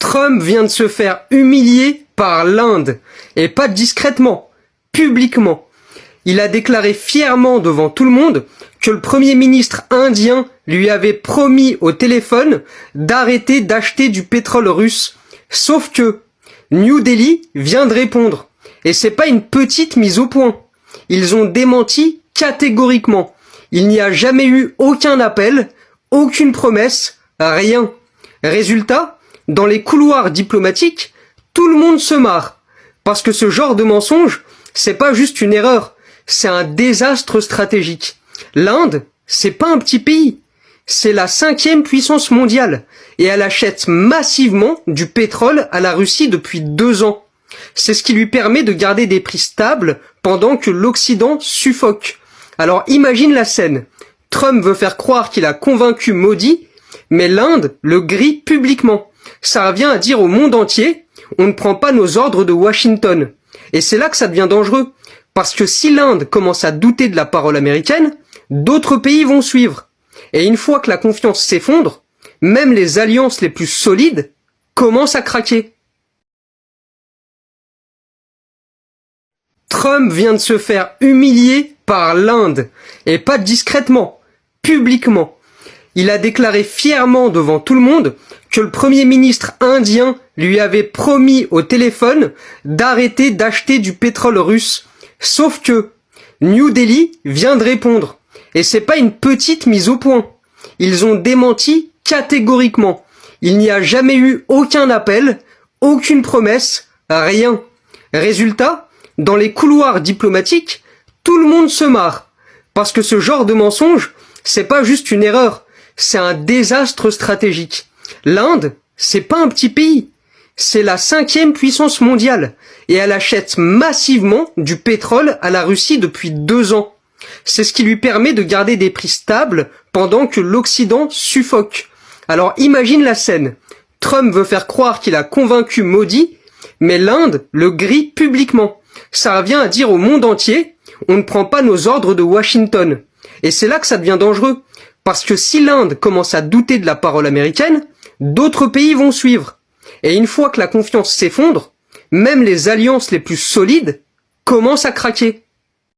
Trump vient de se faire humilier par l'Inde, et pas discrètement, publiquement. Il a déclaré fièrement devant tout le monde que le Premier ministre indien lui avait promis au téléphone d'arrêter d'acheter du pétrole russe. Sauf que New Delhi vient de répondre. Et c'est pas une petite mise au point. Ils ont démenti catégoriquement. Il n'y a jamais eu aucun appel, aucune promesse, rien. Résultat, dans les couloirs diplomatiques, tout le monde se marre. Parce que ce genre de mensonge, c'est pas juste une erreur, c'est un désastre stratégique. L'Inde, c'est pas un petit pays. C'est la 5e puissance mondiale. Et elle achète massivement du pétrole à la Russie depuis 2 ans. C'est ce qui lui permet de garder des prix stables pendant que l'Occident suffoque. Alors imagine la scène. Trump veut faire croire qu'il a convaincu Modi, mais l'Inde le grille publiquement. Ça revient à dire au monde entier, on ne prend pas nos ordres de Washington. Et c'est là que ça devient dangereux. Parce que si l'Inde commence à douter de la parole américaine, d'autres pays vont suivre. Et une fois que la confiance s'effondre, même les alliances les plus solides commencent à craquer. Trump vient de se faire humilier par l'Inde, et pas discrètement, publiquement. Il a déclaré fièrement devant tout le monde que le Premier ministre indien lui avait promis au téléphone d'arrêter d'acheter du pétrole russe. Sauf que New Delhi vient de répondre. Et c'est pas une petite mise au point. Ils ont démenti catégoriquement. Il n'y a jamais eu aucun appel, aucune promesse, rien. Résultat, dans les couloirs diplomatiques, tout le monde se marre. Parce que ce genre de mensonge, c'est pas juste une erreur, c'est un désastre stratégique. L'Inde, c'est pas un petit pays. C'est la 5e puissance mondiale. Et elle achète massivement du pétrole à la Russie depuis 2 ans. C'est ce qui lui permet de garder des prix stables pendant que l'Occident suffoque. Alors imagine la scène. Trump veut faire croire qu'il a convaincu Modi, mais l'Inde le grille publiquement. Ça revient à dire au monde entier, on ne prend pas nos ordres de Washington. Et c'est là que ça devient dangereux. Parce que si l'Inde commence à douter de la parole américaine, d'autres pays vont suivre. Et une fois que la confiance s'effondre, même les alliances les plus solides commencent à craquer.